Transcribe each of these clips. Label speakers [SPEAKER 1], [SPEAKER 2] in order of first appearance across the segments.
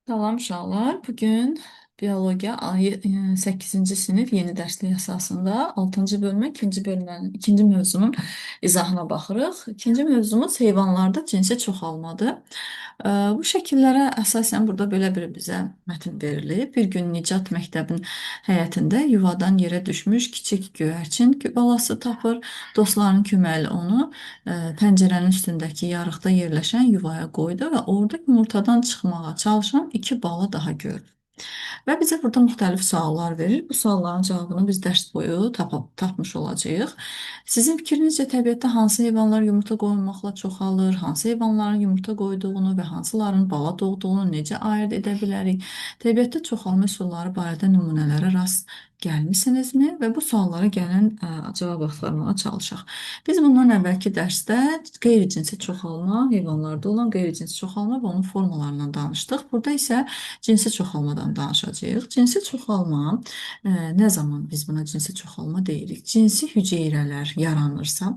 [SPEAKER 1] Salam uşaqlar. Bugün biologiya 8-ci sinif yeni dərslik əsasında 6-cı bölmə ikinci bölmənin ikinci mövzunun izahına baxırıq. İkinci mövzumuz heyvanlarda cinsi çoxalmadır. Bu şəkillərə əsasən burada belə bir bizə mətn verilib. Bir gün Nicat məktəbin həyətində yuvadan yerə düşmüş kiçik göyərçin balası tapır. Dostlarının köməyi ilə onu pəncərənin üstündəki yarıqda yerləşən yuvaya qoydu və orada yumurtadan çıxmağa çalışan iki bala daha gördü. Və bizə burada müxtəlif suallar verir. Bu sualların cavabını biz dərs boyu tapmış olacağıq. Sizin fikrinizcə təbiətdə hansı heyvanlar yumurta qoymaqla çoxalır, hansı heyvanların yumurta qoyduğunu və hansıların bala doğduğunu necə ayırd edə bilərik? Təbiətdə çoxalma üsulları barədə nümunələrə rast gəlmisinizmi? Və bu suallara gələn cavab axtarmağa çalışaq. Biz bundan əvvəlki dərsdə qeyri-cinsi çoxalma, heyvanlarda olan qeyri-cinsi çoxalma və onun formalarından danışdıq. Burada isə cinsi çoxalmadan danışacağıq. Cinsi çoxalma nə zaman biz buna cinsi çoxalma deyirik? Cinsi hüceyrələr yaranırsa,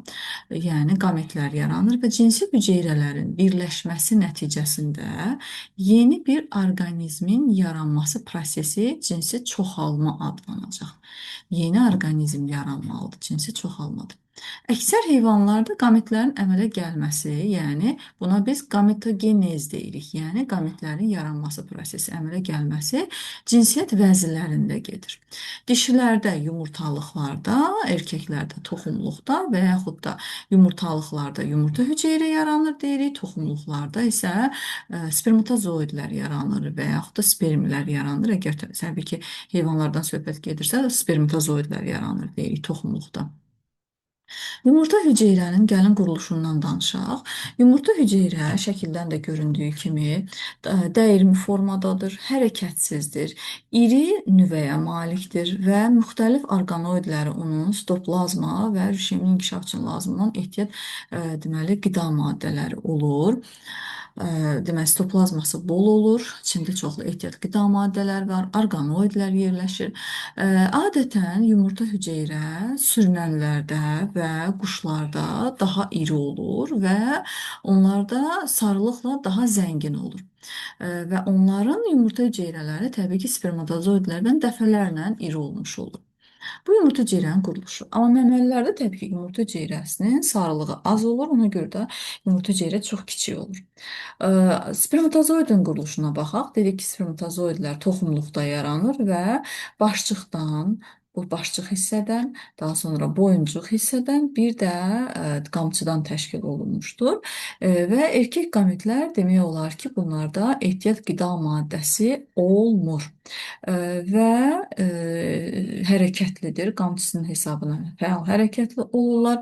[SPEAKER 1] yəni qametlər yaranır və cinsi hüceyrələrin birləşməsi nəticəsində yeni bir orqanizmin yaranması prosesi cinsi çoxalma adlanacaq. Yeni orqanizm yaranmalıdır, cinsi çoxalmadır. Əksər heyvanlarda qametlərin əmələ gəlməsi, yəni buna biz gametogenez deyirik. Yəni qametlərin yaranması prosesi, əmələ gəlməsi cinsiyyət vəzilərində gedir. Dişilərdə yumurtalıqlarda, erkəklərdə toxumluqda və yaxud da yumurtalıqlarda yumurta hüceyrə yaranır deyirik, toxumluqlarda isə spermatozoidlər yaranır və yaxud da spermlər yaranır. Əgər təbii ki, heyvanlardan söhbət gedirsə, spermatozoidlər yaranır deyirik toxumluqda. Yumurta hüceyrənin gəlin quruluşundan danışaq. Yumurta hüceyrə şəkildən də göründüyü kimi dəyirmi formadadır, hərəkətsizdir, iri nüvəyə malikdir və müxtəlif orqanoidləri onun sitoplazma və rüşemin inkişaf üçün lazım olan deməli qida maddələri olur. Deməli, sitoplazması bol olur, içində çoxlu ehtiyat qida maddələri var, orqanoidlər yerləşir. Adətən yumurta hüceyrə sürünənlərdə və quşlarda daha iri olur və onlarda sarılıqla daha zəngin olur. Və onların yumurta hüceyrələri təbii ki, spermatozoidlərdən dəfələrlə iri olmuş olur. Bu yumurta hüceyrənin quruluşu. Amma məməlilərdə təbii ki, yumurta hüceyrəsinin sarılığı az olur, ona görə də yumurta hüceyrə çox kiçik olur. Spermatozoidin quruluşuna baxaq. Dedik ki, spermatozoidlər toxumluqda yaranır və başçıqdan, bu başçıq hissədən, daha sonra boyuncuq hissədən, bir də qamçıdan təşkil olunmuşdur. Və erkək qametlər demək olar ki, bunlarda ehtiyat qida maddəsi olmur. Və hərəkətlidir. Qamçısının hesabına fəal hərəkətli olurlar.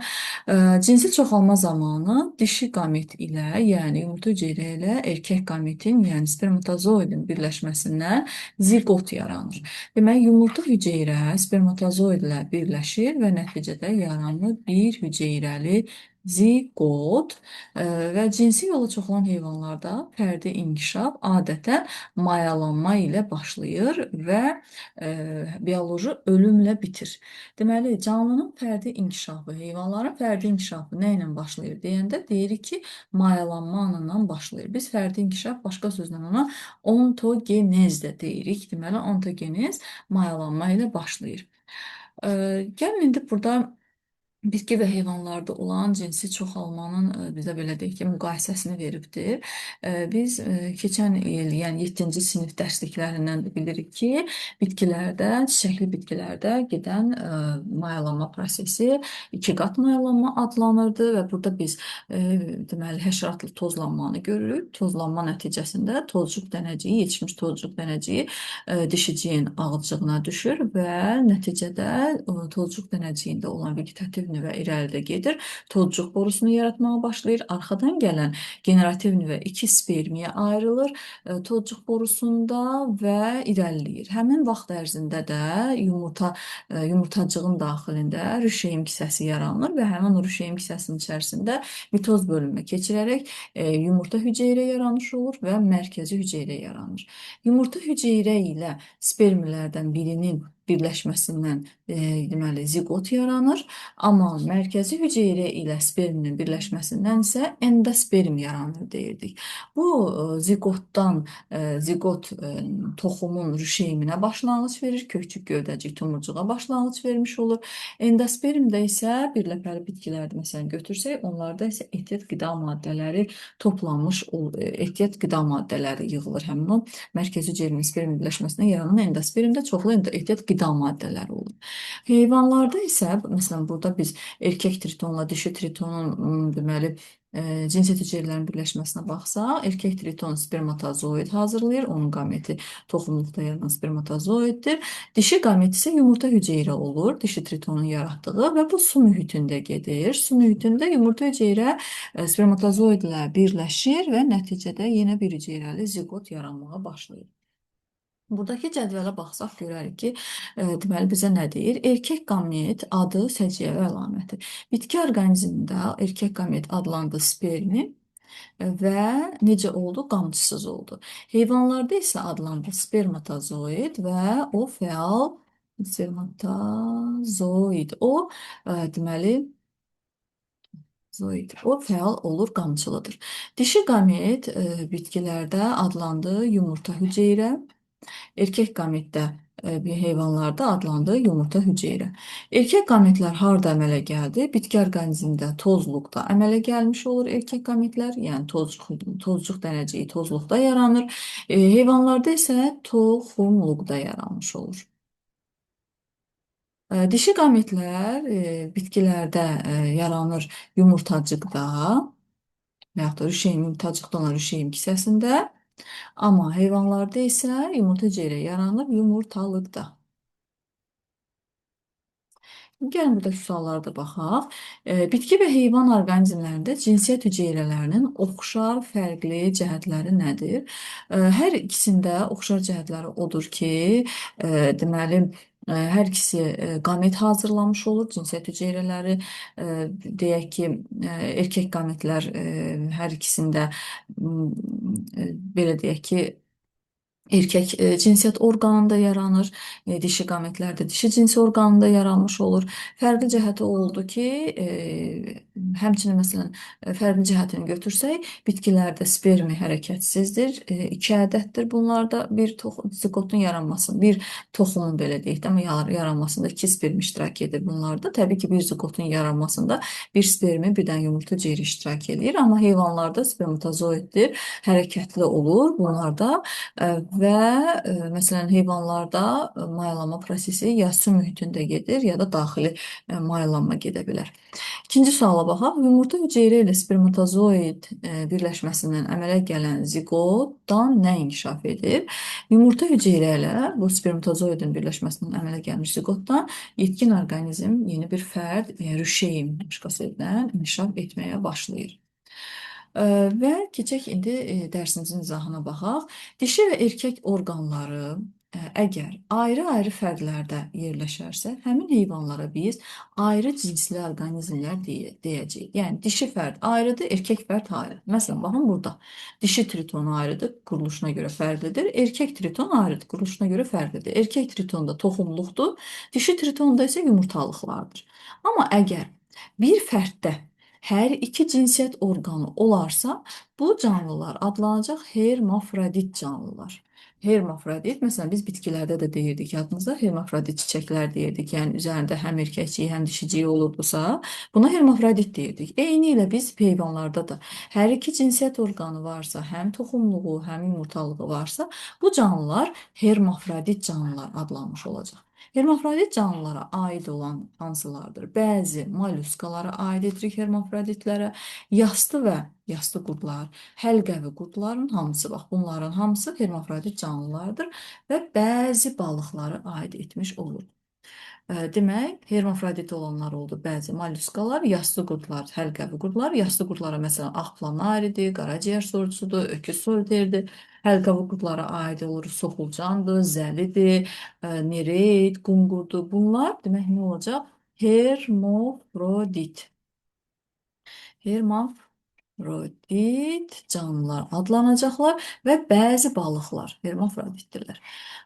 [SPEAKER 1] Cinsi çoxalma zamanı dişi qamet ilə, yəni yumurta hüceyrə ilə erkək qametin, yəni spermatozoidin birləşməsindən ziqot yaranır. Deməli, yumurta hüceyrə spermatozoidlə birləşir və nəticədə yaranır bir hüceyrəli ziqot və cinsi yola çoxalan heyvanlarda fərdi inkişaf adətən mayalanma ilə başlayır və bioloji ölümlə bitir. Deməli, canlının fərdi inkişafı, heyvanların fərdi inkişafı nə ilə başlayır deyəndə deyirik ki, mayalanma anından başlayır. Biz fərdi inkişaf başqa sözlə ona ontogenez də deyirik. Deməli, ontogenez mayalanma ilə başlayır. Gəlin indi burada bitki və heyvanlarda olan cinsi çoxalmanın bizə belə deyək ki, müqayisəsini veribdir. Biz keçən il, yəni 7-ci sinif dərsliklərindən də bilirik ki, bitkilərdə, çiçəkli bitkilərdə gedən mayalanma prosesi iki qat mayalanma adlanırdı və burada biz deməli həşəratlı tozlanmanı görürük. Tozlanma nəticəsində tozcuq dənəciyi, yetişmiş tozcuq dənəciyi dişiciyin ağızcığına düşür və nəticədə tozcuq dənəciyində olan vegetativ nüvə irəlidə gedir, tozcuq borusunu yaratmağa başlayır. Arxadan gələn generativ nüvə iki spermiyə ayrılır tozcuq borusunda və irəliləyir. Həmin vaxt ərzində də yumurtacığın daxilində rüşeym kisəsi yaranır və həmin o rüşeym kisəsinin içərisində mitoz bölünmə keçirərək yumurta hüceyrə yaranmış olur və mərkəzi hüceyrə yaranır. Yumurta hüceyrə ilə spermlərdən birinin birləşməsindən deməli ziqot yaranır, amma mərkəzi hüceyrə ilə spermin birləşməsindən isə endosperm yaranır deyirdik. Bu ziqotdan ziqot toxumun rüşeyiminə başlanğıc verir, kökçük gövdəcik tomurcuğa başlanğıc vermiş olur. Endospermdə isə birləpəli bitkilərdə məsələn götürsək, onlarda isə ehtiyat qida maddələri toplanmış ehtiyat qida maddələri yığılır. Həmin o mərkəzi hüceyrənin sperm birləşməsində yaranan endospermdə çoxlu ehtiyat qida maddələri olur. Heyvanlarda isə məsələn burada biz erkək tritonla dişi tritonun deməli cinsiyyət hüceyrələrinin birləşməsinə baxsaq, erkək triton spermatozoid hazırlayır, onun qameti toxumluqda yaranan spermatozoiddir. Dişi qamet isə yumurta hüceyrə olur, dişi tritonun yaratdığı və bu su mühitində gedir. Su mühitində yumurta hüceyrə spermatozoidlə birləşir və nəticədə yenə bir hüceyrəli ziqot yaranmağa başlayır. Buradakı cədvələ baxsaq görərik ki, deməli bizə nə deyir? Erkək qamet adı səciyyəvi əlaməti. Bitki orqanizmində erkək qamet adlandı spermi və necə oldu? Qamçısız oldu. Heyvanlarda isə adlandı spermatozoid və o fəal spermatozoid. Deməli o fəal olur, qamçılıdır. Dişi qamet bitkilərdə adlandı yumurta hüceyrə. Erkək qametdə heyvanlarda adlandığı yumurta hüceyrə. Erkək qametlər harda əmələ gəldi? Bitki orqanizmində tozluqda əmələ gəlmiş olur erkək qametlər, yəni tozcuq dənəciyi tozluqda yaranır. Heyvanlarda isə toxumluqda yaranmış olur. Dişi qametlər bitkilərdə yaranır yumurtacıqda və yaxud da yumurtacıqda olan rüşeym kisəsində. Amma heyvanlarda isə yumurta hüceyrə yaranır yumurtalıqda. Gəlin buradakı suallara da baxaq. Bitki və heyvan orqanizmlərində cinsiyyət hüceyrələrinin oxşar, fərqli cəhətləri nədir? Hər ikisində oxşar cəhətləri odur ki, deməli, hər ikisi qamet hazırlamış olur, cinsiyyət hüceyrələri. Deyək ki, erkək qametlər hər ikisində belə deyək ki, erkək cinsiyyət orqanında yaranır, dişi qametlərdə dişi cinsi orqanında yaranmış olur. Fərqli cəhəti oldu ki, həmçinin məsələn, fərqli cəhətini götürsək, bitkilərdə spermi hərəkətsizdir, 2 ədəddir bunlarda bir ziqotun yaranması, bir toxumun belə deyək də, yaranmasında 2 sperm iştirak edir bunlarda. Təbii ki, bir ziqotun yaranmasında bir spermi, bir dənə yumurta hüceyri iştirak edir, amma heyvanlarda spermatozoiddir, hərəkətli olur bunlarda. Və məsələn heyvanlarda mayalama prosesi ya su mühitində gedir, ya da daxili mayalanma gedə bilər. İkinci suala baxaq. Yumurta hüceyrə ilə spermatozoid birləşməsindən əmələ gələn ziqotdan nə inkişaf edir? Yumurta hüceyrə ilə bu spermatozoidin birləşməsindən əmələ gəlmiş ziqotdan yetkin orqanizm yeni bir fərd, rüşeym başqa sözlə inkişaf etməyə başlayır. Və keçək indi dərsimizin izahına baxaq. Dişi və erkək orqanları əgər ayrı-ayrı fərdlərdə yerləşərsə, həmin heyvanlara biz ayrı cinsli orqanizmlər deyəcəyik. Yəni dişi fərd ayrıdır, erkək fərd ayrıdır. Məsələn, baxın burada. Dişi triton ayrıdır, quruluşuna görə fərqlidir. Erkək triton ayrıdır, quruluşuna görə fərqlidir. Erkək tritonda toxumluqdur, dişi tritonda isə yumurtalıqlardır. Amma əgər bir fərddə hər iki cinsiyyət orqanı olarsa, bu canlılar adlanacaq hermafrodit canlılar. Hermafrodit, məsələn, biz bitkilərdə də deyirdik, yadınızda hermafrodit çiçəklər deyirdik, yəni üzərində həm erkəkciyi, həm dişiciyi olurdusa, buna hermafrodit deyirdik. Eyni ilə biz heyvanlarda da hər iki cinsiyyət orqanı varsa, həm toxumluğu, həm yumurtalığı varsa, bu canlılar hermafrodit canlılar adlanmış olacaq. Hermafrodit canlılara aid olan hansılardır? Bəzi molluskalara aid edirik hermafroditlərə. Yastı və yastı qurdlar, həlqəvi qurdların hamısı, bax bunların hamısı hermafrodit canlılardır və bəzi balıqları aid etmiş olur. Demək, hermafrodit olanlar oldu bəzi molluskalar, yastı qurdlar, həlqəvi qurdlar. Yastı qurdlara məsələn ağ planaridir, qaraciyər sorğusudur, öküz soliterdir. Həlqəvi qurdlara aid olur, soxulcandır, zəlidir, nereid, qunqurdur. Bunlar demək nə olacaq? Hermafrodit. Hermafrodit. hermafrodit canlılar adlanacaqlar və bəzi balıqlar hermafroditdirlər.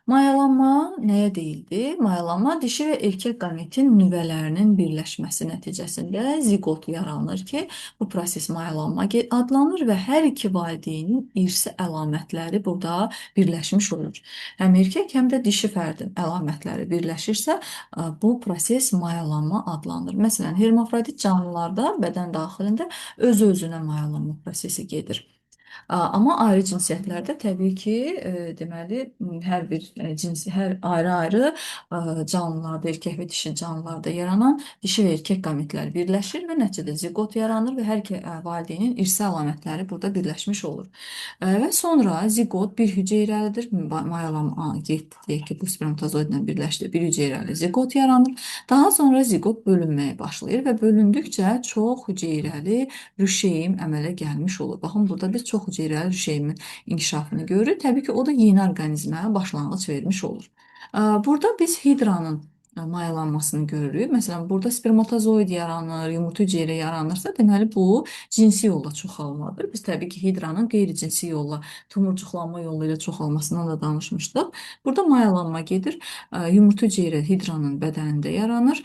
[SPEAKER 1] Mayalanma nəyə deyildi? Mayalanma dişi və erkək qametin nüvələrinin birləşməsi nəticəsində ziqot yaranır ki, bu proses mayalanma adlanır və hər iki valideynin irsi əlamətləri burada birləşmiş olur. Həm erkək, həm də dişi fərdin əlamətləri birləşirsə, bu proses mayalanma adlanır. Məsələn, hermafrodit canlılarda bədən daxilində öz-özünə mayalanma prosesi gedir. Amma ayrı cinsiyyətlərdə təbii ki, deməli, hər bir cinsi, hər ayrı-ayrı canlılarda, erkək və dişi canlılarda yaranan dişi və erkək qametlər birləşir və nəticədə ziqot yaranır və hər iki valideynin irsi əlamətləri burada birləşmiş olur. Və sonra ziqot bir hüceyrəlidir. Mayalanma deyək ki, bu spermatozoidlə birləşdi, bir hüceyrəli ziqot yaranır. Daha sonra ziqot bölünməyə başlayır və bölündükcə çox hüceyrəli rüşeym əmələ gəlmiş olur. Baxın, burada biz çox hüceyrəli rüşeymin inkişafını görürük. Təbii ki, o da yeni orqanizmə başlanğıc vermiş olur. Burada biz hidranın mayalanmasını görürük. Məsələn, burada spermatozoid yaranır, yumurta hüceyrə yaranırsa, deməli bu cinsi yolla çoxalmadır. Biz təbii ki, hidranın qeyri-cinsi yolla, tumurcuqlanma yolu ilə çoxalmasından da danışmışdıq. Burada mayalanma gedir. Yumurta hüceyrə hidranın bədənində yaranır.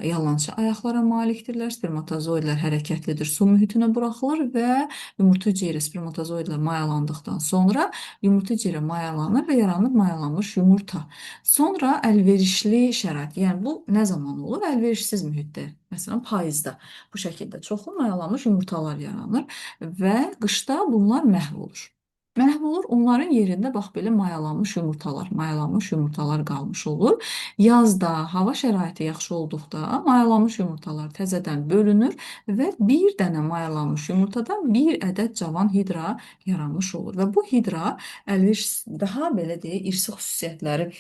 [SPEAKER 1] Yalançı ayaqlara malikdirlər. Spermatozoidlər hərəkətlidir, su mühitinə buraxılır və yumurta hüceyrə spermatozoidlə mayalandıqdan sonra yumurta hüceyrə mayalanır və yaranır mayalanmış yumurta. Sonra əlverişli şərait, yəni bu nə zaman olur? Əlverişsiz mühitdə, məsələn payızda bu şəkildə çoxlu mayalanmış yumurtalar yaranır və qışda bunlar məhv olur. Məhv olur, onların yerində bax belə mayalanmış yumurtalar qalmış olur. Yazda hava şəraiti yaxşı olduqda mayalanmış yumurtalar təzədən bölünür və bir dənə mayalanmış yumurtadan bir ədəd cavan hidra yaranmış olur və bu hidra daha belə deyək, irsi xüsusiyyətləri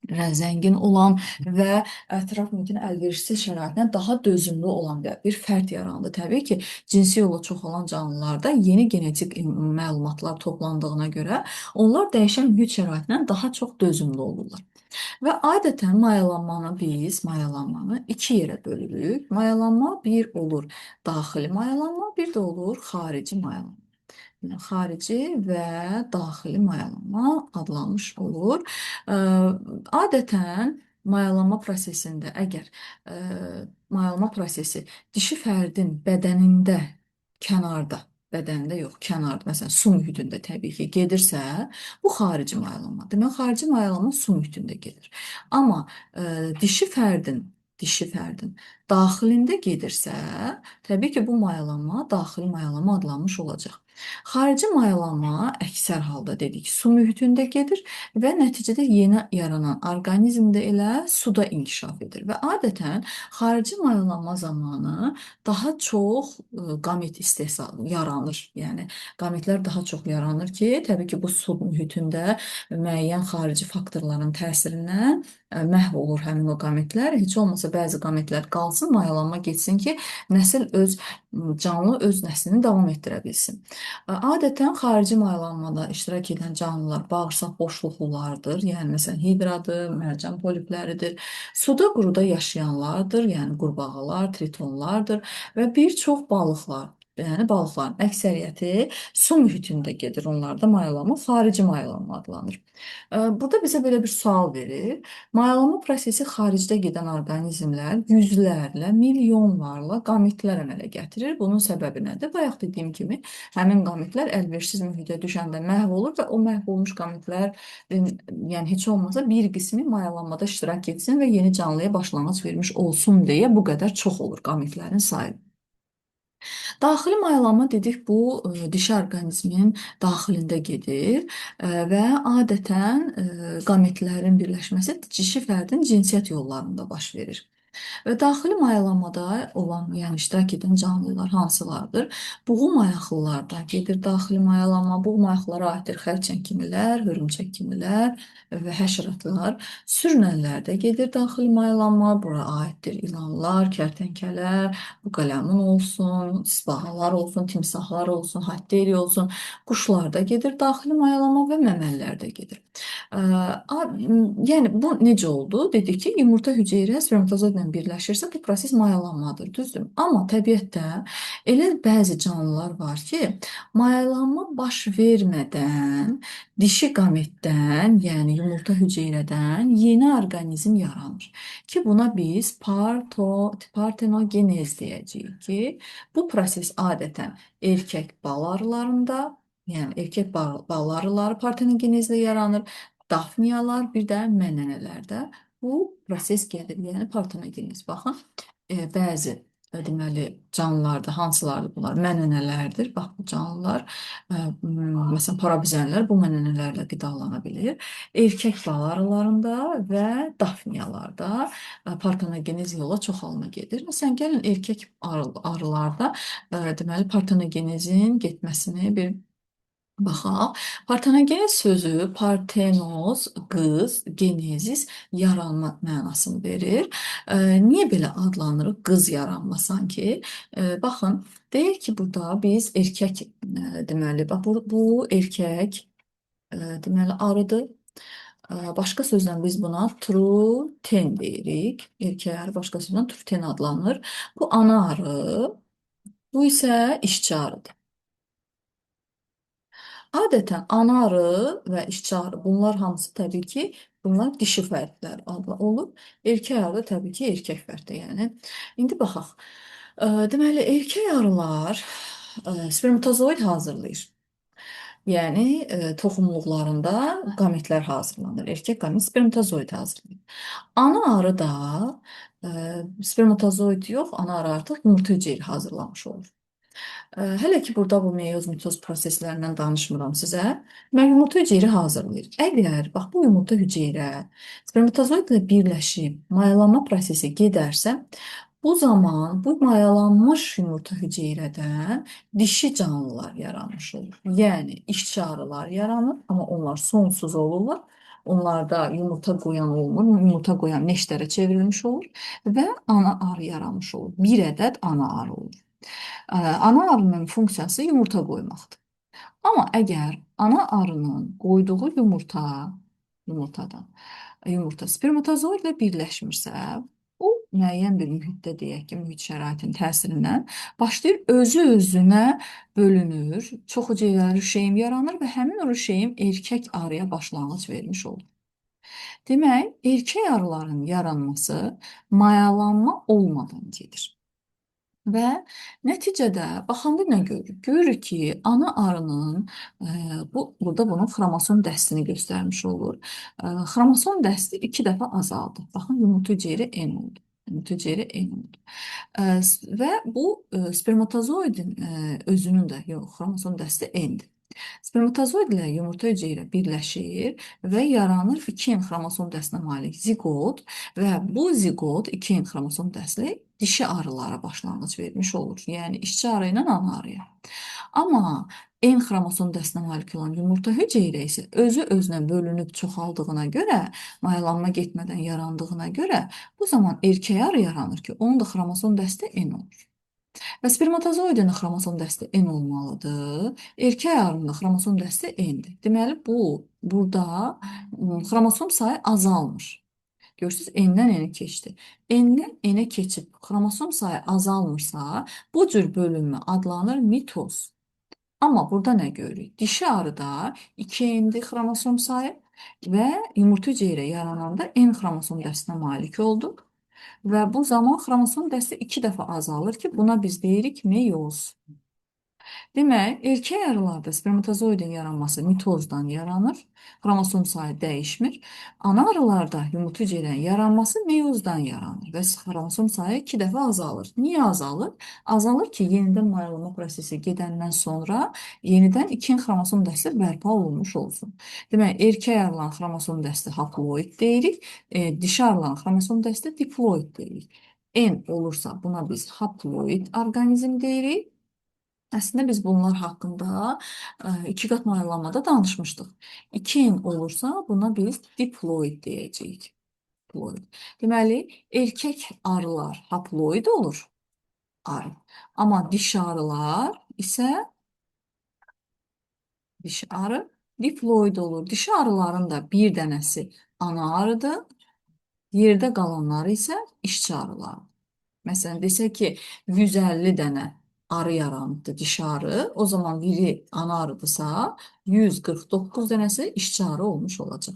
[SPEAKER 1] zəngin olan və ətraf mühitin əlverişsiz şəraitinə daha dözümlü olan bir fərd yarandı. Təbii ki, cinsi yolla çoxalan canlılarda yeni genetik məlumatlar toplandığına görə onlar dəyişən mühit şəraitinə daha çox dözümlü olurlar. Və adətən mayalanmanı iki yerə bölürük. Mayalanma bir olur daxili mayalanma, bir də olur xarici mayalanma. Xarici və daxili mayalanma adlanmış olur. Adətən mayalanma prosesində əgər mayalanma prosesi dişi fərdin bədənində, kənarda, bədənində yox, kənarda, məsələn, su mühitində təbii ki, gedirsə, bu xarici mayalanma. Demək, xarici mayalanma su mühitində gedir. Amma dişi fərdin daxilində gedirsə, təbii ki, bu mayalanma daxili mayalanma adlanmış olacaq. Xarici mayalanma əksər halda dedik, su mühitində gedir və nəticədə yeni yaranan orqanizm də elə suda inkişaf edir və adətən xarici mayalanma zamanı daha çox qamet istehsalı yaranır. Yəni qametlər daha çox yaranır ki, təbii ki, bu su mühitində müəyyən xarici faktorların təsirindən məhv olur həmin o qametlər. Heç olmasa bəzi qametlər qalsın, mayalanma getsin ki, canlı öz nəslini davam etdirə bilsin. Adətən xarici mayalanmada iştirak edən canlılar bağırsaq boşluqlulardır. Yəni məsələn hidradır, mərcan polipləridir. Suda, quruda yaşayanlardır, yəni qurbağalar, tritonlardır və bir çox balıqlar. Yəni balıqların əksəriyyəti su mühitində gedir. Onlarda mayalanma xarici mayalanma adlanır. Burada bizə belə bir sual verir. Mayalanma prosesi xaricdə gedən orqanizmlər yüzlərlə, milyonlarla qametlər əmələ gətirir. Bunun səbəbi nədir? Bayaq dediyim kimi, həmin qametlər əlverişsiz mühitə düşəndə məhv olur və o məhv olmuş qametlər, yəni heç olmasa bir qismi mayalanmada iştirak etsin və yeni canlıya başlanğıc vermiş olsun deyə bu qədər çox olur qametlərin sayı. Daxili mayalanma dedik, bu dişi orqanizmin daxilində gedir və adətən qametlərin birləşməsi dişi fərdin cinsiyyət yollarında baş verir. Və daxili mayalanmada olan, yəni iştirak edən canlılar hansılardır? Buğum ayaqlılardan gedir daxili mayalanma. Buğum ayaqlılara aiddir xərçəng kimilər, hörümçək kimilər və həşəratlar. Sürünənlərdə gedir daxili mayalanma. Bura aiddir ilanlar, kərtənkələr, bu qələmun olsun, sibağalar olsun, timsahlar olsun, hatteri olsun. Quşlarda gedir daxili mayalanma və məməllərdə gedir. Yəni bu necə oldu? Dedik ki, yumurta hüceyrə spermatozoidlə ilə birləşirsə, bu proses mayalanmadır, düzdür? Amma təbiətdə elə bəzi canlılar var ki, mayalanma baş vermədən dişi qametdən, yəni yumurta hüceyrədən yeni orqanizm yaranır. Ki buna biz partenogenez deyəcəyik ki, bu proses adətən erkək bal arılarında, yəni erkək bal arıları partenogenezlə yaranır. Dafniyalar, bir də mənənələrdə bu proses gedir. Yəni partenogenez. Baxın, bəzi deməli canlılarda hansılardır bunlar? Mənənələrdir. Bax bu canlılar, məsələn parabizənlər bu mənənələrlə qidalana bilir. Erkək bal arılarında və dafniyalarda partenogenez yola çoxalma gedir. Məsələn, gəlin erkək arılarda deməli partenogenezin getməsini bir baxaq. Partenogenez sözü partenoz, qız, genezis, yaranma mənasını verir. Niyə belə adlanır? Qız yaranma sanki. Baxın, deyir ki, burada biz erkək, deməli, bax, bu erkək, deməli, arıdır. Başqa sözlə biz buna truten deyirik. Erkək arı başqa sözlə truten adlanır. Bu ana arı, bu isə işçi arıdır. Adətən ana arı və işçi arı bunlar hamısı təbii ki, bunlar dişi fərdlər adlı olur. Erkək arı da təbii ki, erkək fərddir. Yəni indi baxaq. Deməli erkək arılar spermatozoid hazırlayır. Yəni toxumluqlarında qametlər hazırlanır. Erkək qamet spermatozoid hazırlayır. Ana arı da spermatozoid yox, ana arı artıq yumurta hücrəyi hazırlamış olur. Hələ ki, burada bu meyoz mitoz proseslərindən danışmıram sizə. Mən yumurta hüceyrə hazırlayır. Əgər, bax, bu yumurta hüceyrə spermatozoidlə birləşib mayalanma prosesi gedərsə, bu zaman bu mayalanmış yumurta hüceyrədən dişi canlılar yaranmış olur. Yəni, işçi arılar yaranır, amma onlar sonsuz olurlar. Onlarda yumurta qoyan olmur, yumurta qoyan neşterə çevrilmiş olur və ana arı yaranmış olur. Bir ədəd ana arı olur. Ana arının funksiyası yumurta qoymaqdır. Amma əgər ana arının qoyduğu yumurta spermatozoidlə birləşmirsə, o müəyyən bir mühitdə deyək ki, mühit şəraitinin təsirindən başlayır özü-özünə bölünür, çox hüceyrəli rüşeym yaranır və həmin o rüşeym erkək arıya başlanğıc vermiş olur. Demək, erkək arıların yaranması mayalanma olmadan gedir. Və nəticədə baxanda nə görürük? Görürük ki, ana arının burada bunun xromosom dəstini göstərmiş olur. Xromosom dəsti 2 dəfə azaldı. Baxın, yumurta hüceyrə N oldu. Yumurta hüceyrə N oldu. Və bu spermatozoidin özünün də, yox, xromosom dəsti N-dir. Spermatozoid ilə yumurta hüceyrə birləşir və yaranır 2N xromosom dəstinə malik ziqot və bu ziqot 2N xromosom dəstli dişi arılara başlanğıc vermiş olur. Yəni işçi arı ilə ana arıya. Amma N xromosom dəstinə malik olan yumurta hüceyrə isə özü-özünə bölünüb çoxaldığına görə, mayalanma getmədən yarandığına görə bu zaman erkək arı yaranır ki, onun da xromosom dəsti N olur. Və spermatozoidin xromosom dəsti N olmalıdır. Erkək arının xromosom dəsti N-dir. Deməli, burada xromosom sayı azalmır. Görürsünüz, N-dən N-ə keçdi. N-dən N-ə keçib xromosom sayı azalmırsa, bu cür bölünmə adlanır mitoz. Amma burada nə görürük? Dişi arıda 2N-dir xromosom sayı və yumurta hüceyrə yarananda N xromosom dəstinə malik olduq. Və bu zaman xromosom dəsti 2 dəfə azalır ki, buna biz deyirik meyoz. Demək, erkək arılarda spermatozoidin yaranması mitozdan yaranır, xromosom sayı dəyişmir. Ana arılarda yumurta hüceyrənin yaranması meyozdan yaranır və xromosom sayı 2 dəfə azalır. Niyə azalır? Azalır ki, yenidən mayalanma prosesi gedəndən sonra yenidən 2 xromosom dəsti bərpa olunmuş olsun. Demək, erkək arıların xromosom dəsti haploid deyirik, dişi arıların xromosom dəsti diploid deyirik. N olursa buna biz haploid orqanizm deyirik. Əslində biz bunlar haqqında iki qat mayalanmada danışmışdıq. 2N olursa buna biz diploid deyəcəyik. Diploid. Deməli, erkək arılar haploid olur. Arı. Amma dişi arılar isə dişi arı diploid olur. Dişi arıların da bir dənəsi ana arıdır. Yerdə qalanları isə işçi arıları. Məsələn, desək ki, 150 dənə arı yaranıbdır dişi arı, o zaman biri ana arıdırsa, 149 dənəsi işçi arı olmuş olacaq.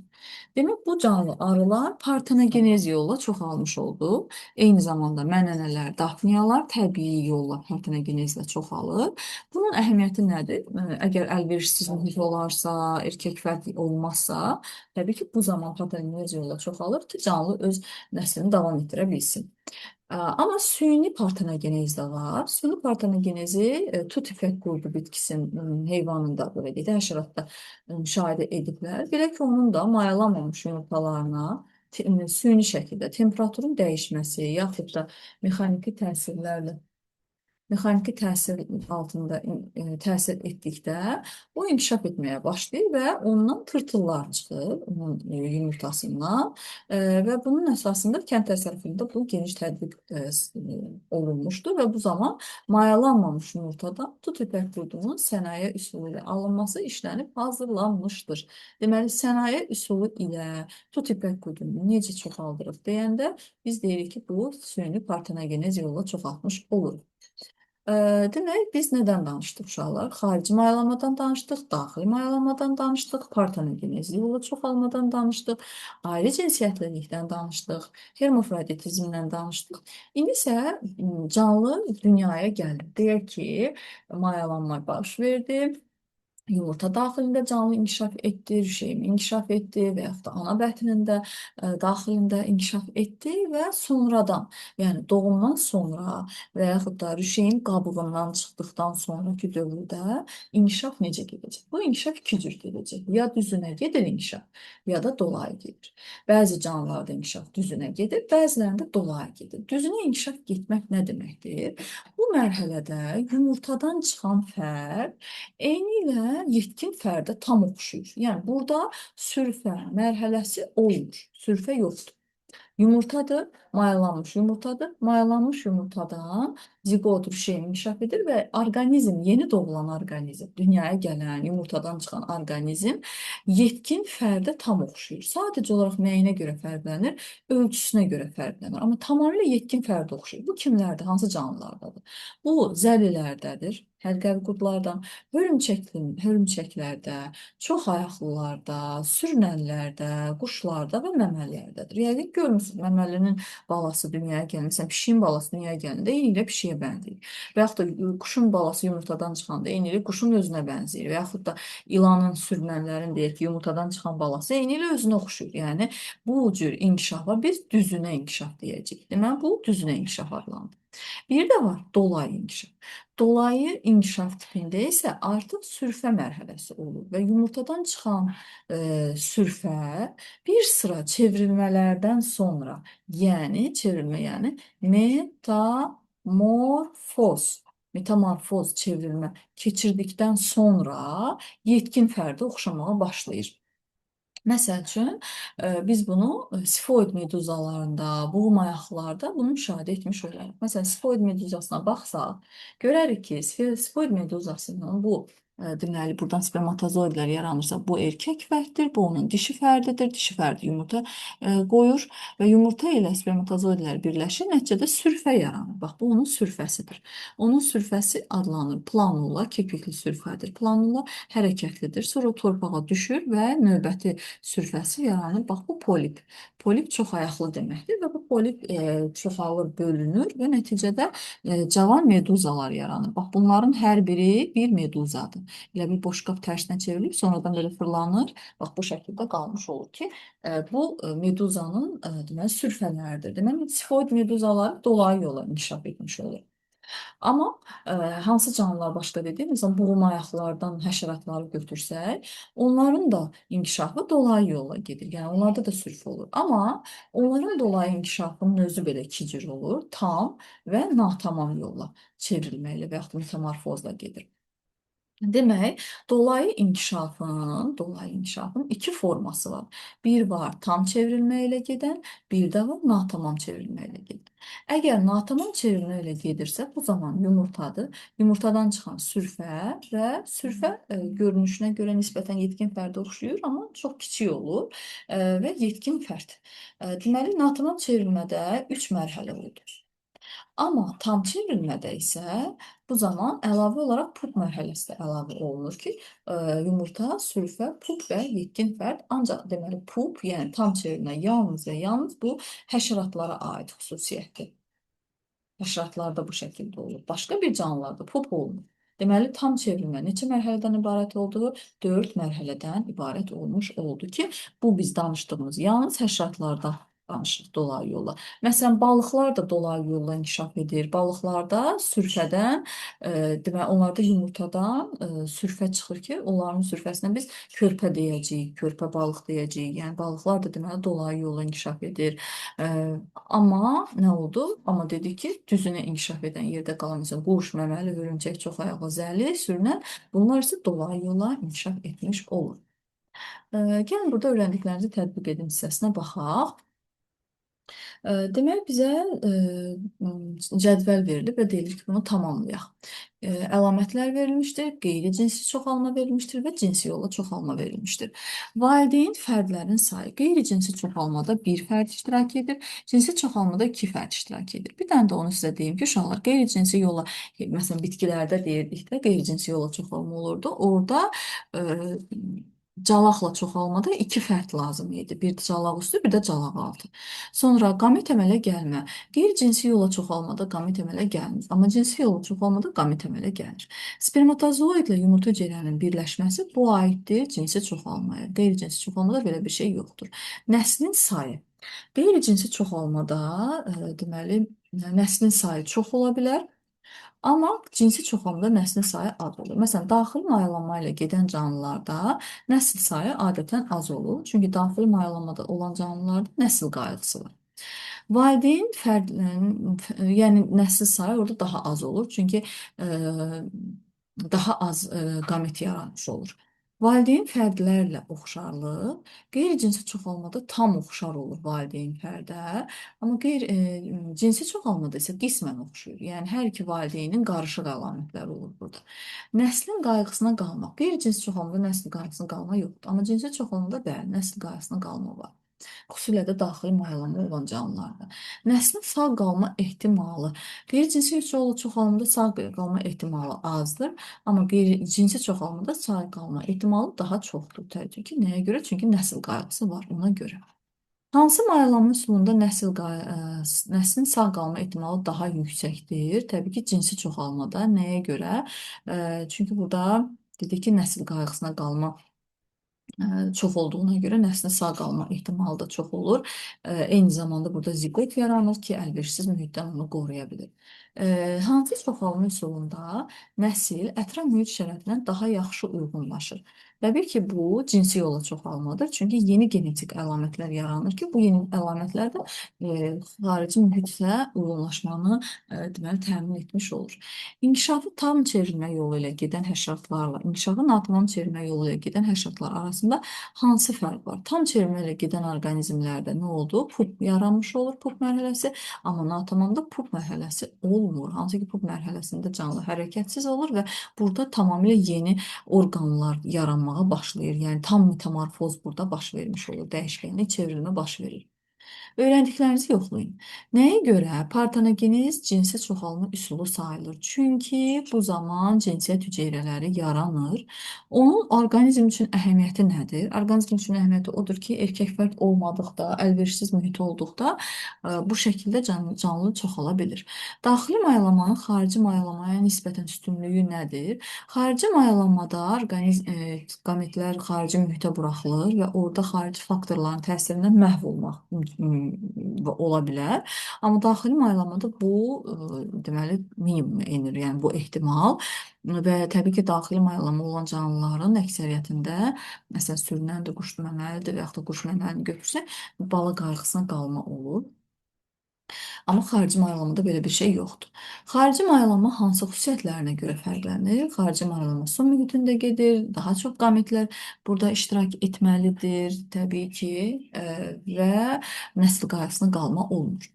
[SPEAKER 1] Demək, bu canlı arılar partenogenez yolla çoxalmış oldu. Eyni zamanda mənənələr, dafniyalar təbii yolla partenogenezlə çoxalır. Bunun əhəmiyyəti nədir? Əgər əlverişsiz mühit olarsa, erkək fərd olmazsa, təbii ki, bu zaman partenogenez yolla çoxalır ki, canlı öz nəslini davam etdirə bilsin. Amma süni partenogenez də var. Süni partenogenizi tut ipək qurdu bitkisinin heyvanında, belə deyək, həşəratda müşahidə ediblər. Belə ki, onun da mayalanmamış yumurtalarına süni şəkildə temperaturun dəyişməsi, yaxud da mexaniki təsirlərlə mexaniki təsir altında təsir etdikdə o inkişaf etməyə başlayır və ondan tırtıllar çıxır, onun yumurtasından və bunun əsasında kənd təsərrüfatında bu geniş tətbiq olunmuşdur və bu zaman mayalanmamış yumurtadan tut ipək qurdunun sənaye üsulu ilə alınması işlənib hazırlanmışdır. Deməli, sənaye üsulu ilə tut ipək qurdunu necə çoxaldırıq deyəndə biz deyirik ki, bu süni partenogenez yolla çoxaltmış olur. Demək, biz nədən danışdıq uşaqlar? Xarici mayalamadan danışdıq, daxili mayalamadan danışdıq, partenogenez yolla çoxalmadan danışdıq, ayrı cinsiyyətlilikdən danışdıq, hermafroditizmdən danışdıq. İndi isə canlı dünyaya gəlir. Deyək ki, mayalanma baş verdi. Yumurta daxilində canlı inkişaf etdi, rüşeym inkişaf etdi və yaxud da ana bətnində daxilində inkişaf etdi və sonradan, yəni doğumdan sonra və yaxud da rüşeym qabığından çıxdıqdan sonraki dövrdə inkişaf necə gedəcək? Bu inkişaf iki cür gedəcək. Ya düzünə gedir inkişaf, ya da dolayı gedir. Bəzi canlılarda inkişaf düzünə gedir, bəzilərində dolayı gedir. Düzünə inkişaf getmək nə deməkdir? Bu mərhələdə yumurtadan çıxan fərd eynilə yetkin fərdə tam oxşuyur. Yəni burada sürfə mərhələsi olmur. Sürfə yoxdur. Yumurtadır, mayalanmış yumurtadır. Mayalanmış yumurtadan ziqot rüşeym inkişaf edir və orqanizm, yeni doğulan orqanizm, dünyaya gələn, yumurtadan çıxan orqanizm yetkin fərdə tam oxşuyur. Sadəcə olaraq nəyinə görə fərqlənir? Ölçüsünə görə fərqlənir. Amma tamamilə yetkin fərdə oxşuyur. Bu kimlərdir? Hansı canlılardadır? Bu zəlilərdədir, həlqəvi qurdlardan, hörümçəklərdə, çox ayaqlılarda, sürünənlərdə, quşlarda və məməliyərdədir. Yəqin görmüsünüz, məməlinin balası dünyaya gəlmişsə, pişiyin balası dünyaya gələndə eyni ilə pişiyə bənzəyir. Və yaxud da quşun balası yumurtadan çıxanda eyni ilə quşun özünə bənzəyir. Və yaxud da ilanın, sürünənlərin deyək ki, yumurtadan çıxan balası eyni ilə özünə oxşuyur. Yəni bu cür inkişafa biz düzünə inkişaf deyəcəyik. Deməli, bu düzünə inkişaf adlanır. Bir də var dolayı inkişaf. Dolayı inkişaf tipində isə artıq sürfə mərhələsi olur və yumurtadan çıxan sürfə bir sıra çevrilmələrdən sonra, yəni çevrilmə, yəni metamorfoz çevrilmə keçirdikdən sonra yetkin fərdə oxşamağa başlayır. Məsəl üçün, biz bunu sfoid meduzalarında, buğum ayaqlarda bunu müşahidə etmiş olarıq. Məsələn, sfoid meduzasına baxsaq, görərik ki, sfoid meduzasının bu deməli, buradan spermatozoidlər yaranırsa, bu erkək fərddir, bu onun dişi fərdidir. Dişi fərdi yumurta qoyur və yumurta ilə spermatozoidlər birləşir, nəticədə sürfə yaranır. Bax, bu onun sürfəsidir. Onun sürfəsi adlanır planula, kirpikli sürfədir. Planula hərəkətlidir, sonra torpağa düşür və növbəti sürfəsi yaranır. Bax, bu polip. Polip çox ayaqlı deməkdir və bu polip çoxalır, bölünür və nəticədə cavan meduzalar yaranır. Bax, bunların hər biri bir meduzadır. Elə bir boşqab tərsinə çevrilib, sonradan belə fırlanır. Bax, bu şəkildə qalmış olur ki, bu meduzanın deməli, sürfələridir. Deməli, sfoid meduzalar dolayı yola inkişaf etmiş olur. Amma hansı canlılar başqa dedik? Məsələn, buğum ayaqlardan həşəratları götürsək, onların da inkişafı dolayı yolla gedir. Yəni, onlarda da sürfə olur. Amma onların dolayı inkişafının özü belə iki cür olur. Tam və natamam yolla çevrilməklə və yaxud metamorfozla gedir. Demək, dolayı inkişafın iki forması var. Bir var tam çevrilmə ilə gedən, bir də var natamam çevrilmə ilə gedən. Əgər natamam çevrilmə ilə gedirsə, bu zaman yumurtadır. Yumurtadan çıxan sürfə və sürfə görünüşünə görə nisbətən yetkin fərdə oxşuyur, amma çox kiçik olur və yetkin fərd. Deməli, natamam çevrilmədə 3 mərhələ oldu. Amma tam çevrilmədə isə bu zaman əlavə olaraq pup mərhələsi də əlavə olunur ki, yumurta, sülfə, pup və yetkin fərd ancaq deməli pup, yəni tam çevrilmə yalnız və yalnız bu həşəratlara aid xüsusiyyətdir. Həşəratlarda bu şəkildə olur. Başqa bir canlılarda pup olmur. Deməli, tam çevrilmə neçə mərhələdən ibarət oldu? 4 mərhələdən ibarət olmuş oldu ki, bu biz danışdığımız yalnız həşəratlarda danışırıq dolayı yolla. Məsələn, balıqlar da dolayı yolla inkişaf edir. Balıqlarda sürfədən, deməli, onlarda yumurtadan sürfə çıxır ki, onların sürfəsinə biz körpə deyəcəyik, körpə balıq deyəcəyik. Yəni balıqlar da deməli dolayı yolla inkişaf edir. Ə, amma nə oldu? Amma dedi ki, düzünə inkişaf edən yerdə qalan məsələn quş, məməli, hörümçək, çoxayaqlı, zəli, sürünən bunlar isə dolayı yolla inkişaf etmiş olur. Gəlin burada öyrəndiklərinizi tətbiq edin hissəsinə baxaq. Demək bizə cədvəl verilib və deyilir ki, bunu tamamlayaq. Əlamətlər verilmişdir, qeyri-cinsi çoxalma verilmişdir və cinsi yolla çoxalma verilmişdir. Valideyn fərdlərin sayı qeyri-cinsi çoxalmada bir fərd iştirak edir, cinsi çoxalmada iki fərd iştirak edir. Bir dənə də onu sizə deyim ki, uşaqlar qeyri-cinsi yolla, məsələn, bitkilərdə deyirdik də, qeyri-cinsi yolla çoxalma olurdu. Orada calaqla çoxalmada iki fərd lazım idi. Bir calaq üstü, bir də calaq altı. Sonra qamet əmələ gəlmə. Qeyri-cinsi yolla çoxalmada qamet əmələ gəlmir. Amma cinsi yolla çoxalmada qamet əmələ gəlir. Spermatozoidlə yumurta hüceyrələrinin birləşməsi bu aiddir cinsi çoxalmaya. Qeyri-cinsi çoxalmada belə bir şey yoxdur. Nəslin sayı. Qeyri-cinsi çoxalmada, deməli, nəslin sayı çox ola bilər. Amma cinsi çoxalmada nəslin sayı az olur. Məsələn, daxili mayalanma ilə gedən canlılarda nəsil sayı adətən az olur. Çünki daxili mayalanmada olan canlılarda nəsil qayğısı var. Valideyn fərdlərin, yəni nəsil sayı orada daha az olur. Çünki daha az qameti yaranmış olur. Valideyn fərdlərlə oxşarlıq qeyri-cinsi çoxalmada tam oxşar olur valideyn fərdə, amma cinsi çoxalmada isə qismən oxşuyur. Yəni hər iki valideynin qarışıq əlamətləri olur burada. Nəslin qayğısına qalmaq. Qeyri-cinsi çoxalmada nəsil qayğısına qalma yoxdur, amma cinsi çoxalmada bəli, nəsil qayğısına qalma var. Xüsusilə də daxili mayalanma olan canlılarda. Nəslin sağ qalma ehtimalı. Qeyri-cinsi yolla çoxalmada sağ qalma ehtimalı azdır, amma qeyri-cinsi çoxalmada sağ qalma ehtimalı daha çoxdur. Təbii ki, nəyə görə? Çünki nəsil qayğısı var ona görə. Hansı mayalanma üsulunda nəslin sağ qalma ehtimalı daha yüksəkdir? Təbii ki, cinsi çoxalmada. Nəyə görə? Çünki burada dedik ki, nəsil qayğısına qalma çox olduğuna görə nəslin sağ qalma ehtimalı da çox olur. Eyni zamanda burada ziqot yaranır ki, əlverişsiz mühitdən onu qoruya bilir. Hansı çoxalma üsulunda nəsil ətraf mühit şəraitinə daha yaxşı uyğunlaşır? Təbii ki, bu cinsi yolla çoxalmadır. Çünki yeni genetik əlamətlər yaranır ki, bu yeni əlamətlər də xarici mühitlə uyğunlaşmanı deməli təmin etmiş olur. İnkişafı tam çevrilmə yolu ilə gedən həşəratlarla, inkişafı natamam çevrilmə yolu ilə gedən həşəratlar arasında hansı fərq var? Tam çevrilmə ilə gedən orqanizmlərdə nə oldu? Pup yaranmış olur, pup mərhələsi, amma natamamda pup mərhələsi olmur. Hansı ki, pup mərhələsində canlı hərəkətsiz olur və burada tamamilə yeni orqanlar yaranmağa başlayır. Yəni tam metamorfoz burada baş vermiş olur, dəyişkənlik çevrilmə baş verir. Öyrəndiklərinizi yoxlayın. Nəyə görə partenogeniz cinsi çoxalma üsulu sayılır? Çünki bu zaman cinsiyyət hüceyrələri yaranır. Onun orqanizm üçün əhəmiyyəti nədir? Orqanizm üçün əhəmiyyəti odur ki, erkək fərd olmadıqda, əlverişsiz mühit olduqda bu şəkildə canlı çoxala bilir. Daxili mayalamanın xarici mayalamaya nisbətən üstünlüyü nədir? Xarici mayalanmada qametlər xarici mühitə buraxılır və orada xarici faktorların təsirindən məhv olmaq ola bilər. Amma daxili mayalanmada bu deməli minimuma enir, yəni bu ehtimal və təbii ki, daxili mayalanma olan canlıların əksəriyyətində məsələn sürünəndir, quşməməlidir və yaxud da quşməməlini götürsək, bala qayğısına qalma olur. Amma xarici mayallamada belə bir şey yoxdur. Xarici mayallama hansı xüsusiyyətlərinə görə fərqlənir? Xarici mayallama su mühitində gedir, daha çox qametlər burada iştirak etməlidir, təbii ki, və nəsl qayğısına qalma olmur.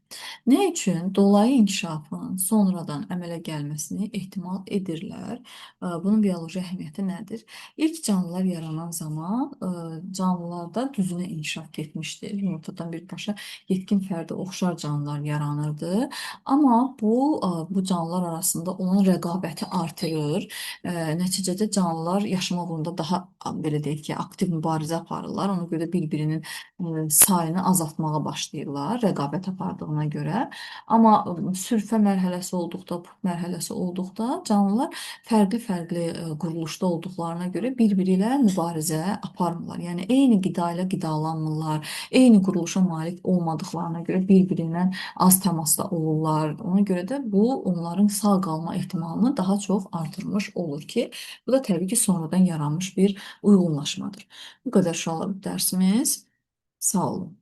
[SPEAKER 1] Nə üçün dolayı inkişafın sonradan əmələ gəlməsini ehtimal edirlər? Bunun bioloji əhəmiyyəti nədir? İlk canlılar yaranan zaman canlılarda düzünə inkişaf getmişdir. Yumurtadan birbaşa yetkin fərdə oxşar canlılar yaranırdı. Amma bu canlılar arasında olan rəqabəti artırır. Nəticədə canlılar yaşamaq uğrunda daha belə deyək ki, aktiv mübarizə aparırlar. Ona görə bir-birinin sayını azaltmağa başlayırlar rəqabət apardığına görə. Amma sürfə mərhələsi olduqda, pux mərhələsi olduqda canlılar fərqli-fərqli quruluşda olduqlarına görə bir-biri ilə mübarizə aparmırlar. Yəni eyni qida ilə qidalanmırlar, eyni quruluşa malik olmadıqlarına görə bir-birindən az təmasda olurlar. Ona görə də bu onların sağ qalma ehtimalını daha çox artırmış olur ki, bu da təbii ki, sonradan yaranmış bir uyğunlaşmadır. Bu qədər uşaqlar bu dərsimiz. Sağ olun.